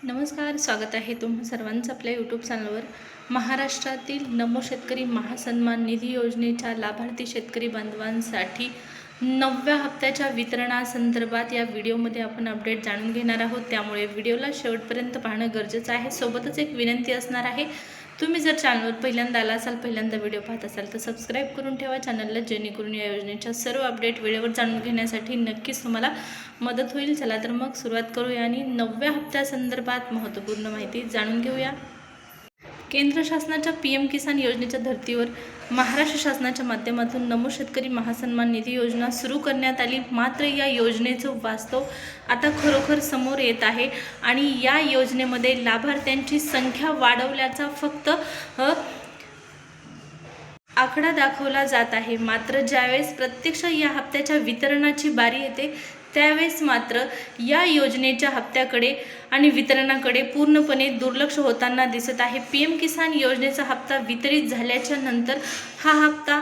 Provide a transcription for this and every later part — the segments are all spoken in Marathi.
नमस्कार, स्वागत आहे तुम्हा सर्वांचं आपल्या यूट्यूब चॅनलवर. महाराष्ट्रातील नमो शेतकरी महासन्मान निधी योजनेच्या लाभार्थी शेतकरी बांधवांसाठी 9व्या हप्त्याच्या वितरणासंदर्भात या व्हिडिओमध्ये आपण अपडेट जाणून घेणार आहोत. त्यामुळे व्हिडिओला शेवटपर्यंत पाहणं गरजेचं आहे. सोबतच एक विनंती असणार आहे, तुम्ही जर चॅनलवर पहिल्यांदा आला असाल, पहिल्यांदा व्हिडिओ पाहत असाल तर सबस्क्राईब करून ठेवा चॅनलला, जेणेकरून या योजनेच्या सर्व अपडेट वेळेवर जाणून घेण्यासाठी नक्कीच तुम्हाला मदत होईल. चला तर मग सुरुवात करूया आणि 9व्या हप्त्यासंदर्भात महत्त्वपूर्ण माहिती जाणून घेऊया. केंद्र शासनाच्या PM किसान योजनेच्या धर्तीवर महाराष्ट्र शासनाच्या माध्यमातून नमो शेतकरी महासन्मान निधी योजना सुरू करण्यात आली. मात्र या योजनेचं वास्तव आता खरोखर समोर येत आहे आणि या योजनेमध्ये लाभार्थ्यांची संख्या वाढवल्याचा फक्त आकडा दाखवला जात आहे. मात्र ज्यावेळेस प्रत्यक्ष या हप्त्याच्या वितरणाची बारी येते त्यावेळेस मात्र या योजनेच्या हप्त्याकडे आणि वितरणाकडे पूर्णपणे दुर्लक्ष होताना दिसत आहे. PM किसान योजनेचा हप्ता वितरित झाल्याच्या नंतर हा हप्ता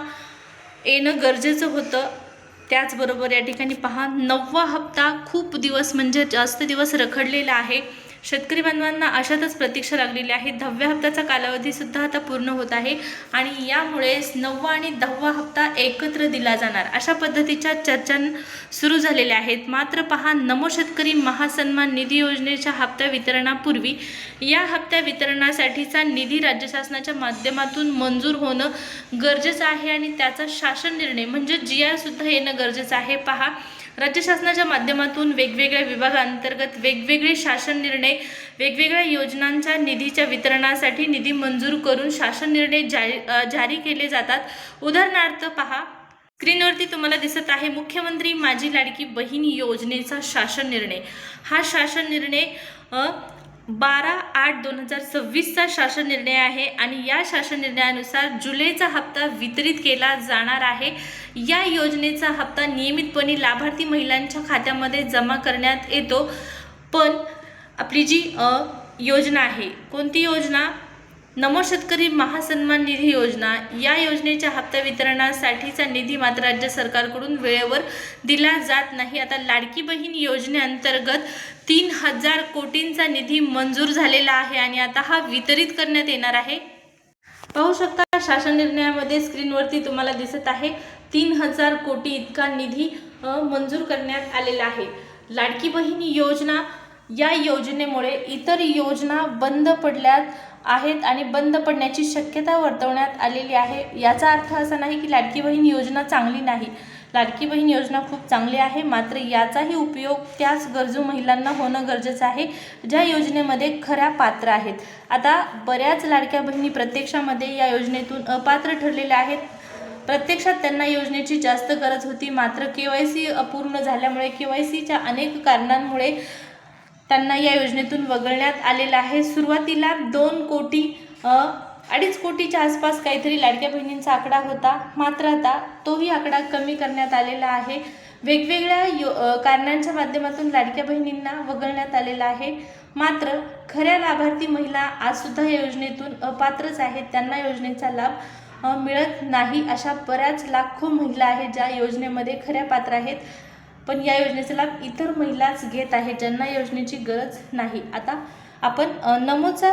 येणं गरजेचं होतं. त्याचबरोबर या ठिकाणी पहा, 9वा हप्ता खूप दिवस म्हणजे जास्त दिवस रखडलेला आहे. शेतकरी बांधवांना अशातच प्रतीक्षा लागलेली आहे. 10व्या हप्त्याचा कालावधीसुद्धा आता पूर्ण होत आहे आणि यामुळे 9वा आणि 10वा हप्ता एकत्र दिला जाणार अशा पद्धतीच्या चर्चा सुरू झालेल्या आहेत. मात्र पहा, नमो शेतकरी महासन्मान निधी योजनेच्या हप्त्या वितरणापूर्वी या हप्त्या वितरणासाठीचा निधी राज्य शासनाच्या माध्यमातून मंजूर होणं गरजेचं आहे आणि त्याचा शासन निर्णय म्हणजे GR सुद्धा येणं गरजेचं आहे. पहा, राज्य शासनाच्या माध्यमातून वेगवेगळ्या विभागांतर्गत वेगवेगळे शासन निर्णय, वेगवेगळ्या योजनांच्या निधीच्या वितरणासाठी निधी मंजूर करून शासन निर्णय जारी केले जातात. उदाहरणार्थ पहा, स्क्रीनवरती तुम्हाला दिसत आहे मुख्यमंत्री माझी लाडकी बहीण योजनेचा शासन निर्णय. हा शासन निर्णय 12/8/2026चा शासन निर्णय आहे आणि या शासन निर्णयानुसार जुलैचा हप्ता वितरित केला जाणार आहे. या योजनेचा हप्ता नियमितपणे लाभार्थी महिलांच्या खात्यामध्ये जमा करण्यात येतो. पण आपली जी योजना आहे, कोणती योजना? नमो शेतकरी महासन्मान निधी योजना. या योजनेच्या हप्ता वितरणासाठीचा निधी मात्र राज्य सरकारकडून वेळेवर दिला जात नाही. आता लाडकी बहीण योजनेअंतर्गत 3000 कोटींचा निधी मंजूर झालेला आहे आणि आता हा वितरित करण्यात येणार आहे. पाहू शकता शासन निर्णयामध्ये स्क्रीनवरती तुम्हाला दिसत आहे 3000 कोटी इतका निधी मंजूर करण्यात आलेला आहे. लाडकी बहीण योजना, या योजनेमुळे इतर योजना बंद पडल्यात आहेत आणि बंद पडण्याची शक्यता वर्तवण्यात आलेली आहे. याचा अर्थ असा नाही की लाडकी बहीण योजना चांगली नाही. लाडकी बहीण योजना खूप चांगली आहे, मात्र याचाही उपयोग त्याच गरजू महिलांना होणं गरजेचं आहे ज्या योजनेमध्ये खऱ्या पात्र आहेत. आता बऱ्याच लाडक्या बहिणी प्रत्यक्षामध्ये या योजनेतून अपात्र ठरलेल्या आहेत. प्रत्यक्षात त्यांना योजनेची जास्त गरज होती, मात्र KYC अपूर्ण झाल्यामुळे, KYCच्या अनेक कारणांमुळे त्यांना या योजनेतून वगळण्यात आलेलं आहे. सुरुवातीला 2 कोटी 2.5 कोटीच्या आसपास काहीतरी लाडक्या बहिणींचा आकडा होता, मात्र आता तोही आकडा कमी करण्यात आलेला आहे. वेगवेगळ्या कारणांच्या माध्यमातून लाडक्या बहिणींना वगळण्यात आलेला आहे. मात्र खऱ्या लाभार्थी महिला आजसुद्धा या योजनेतून अपात्रच आहेत. त्यांना योजनेचा लाभ मिळत नाही. अशा बऱ्याच लाखो महिला आहेत ज्या योजनेमध्ये खऱ्या पात्र आहेत, पण या योजनेचा लाभ इतर महिलाच घेत आहेत ज्यांना योजनेची गरज नाही. आता आपण नमोचा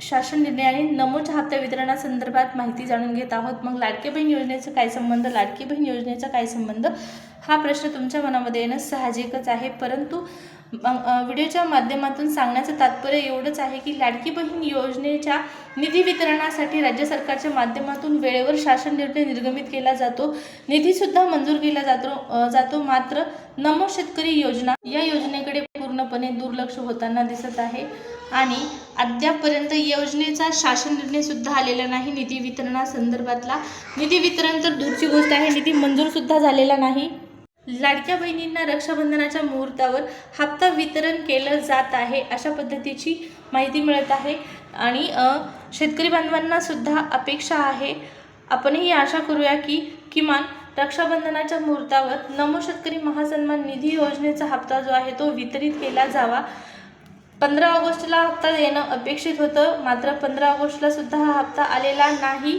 शासन निर्णय आणि नमोच्या हप्त्या वितरणासंदर्भात माहिती जाणून घेत आहोत. मग लाडकी बहीण योजनेचा काय संबंध, लाडकी बहीण योजनेचा काय संबंध, हा प्रश्न तुमच्या मनामध्ये येणं साहजिकच आहे. परंतु व्हिडिओच्या माध्यमातून सांगण्याचं तात्पर्य एवढंच आहे की लाडकी बहीण योजनेच्या निधी वितरणासाठी राज्य सरकारच्या माध्यमातून वेळेवर शासन निर्णय निर्गमित केला जातो, निधीसुद्धा मंजूर केला जातो. मात्र नमो शेतकरी योजना, या योजनेकडे पूर्णपणे दुर्लक्ष होताना दिसत आहे आणि अद्यापपर्यंत योजनेचा शासन निर्णय सुद्धा आलेला नाही. निधी वितरणासंदर्भातला निधी वितरण तर दूरची गोष्ट आहे, निधी मंजूर सुद्धा झालेला नाही. लाडक्या बहिणींना रक्षाबंधनाच्या मुहूर्तावर हप्ता वितरण केलं जात आहे अशा पद्धतीची माहिती मिळत आहे आणि शेतकरी बांधवांना सुद्धा अपेक्षा आहे, आपणही आशा करूया की किमान रक्षाबंधनाच्या मुहूर्तावर नमो शेतकरी महासन्मान निधी योजनेचा हप्ता जो आहे तो वितरित केला जावा. 15 ऑगस्टला हप्ता येणं अपेक्षित होतं, मात्र 15 ऑगस्टला सुद्धा हा हप्ता आलेला नाही.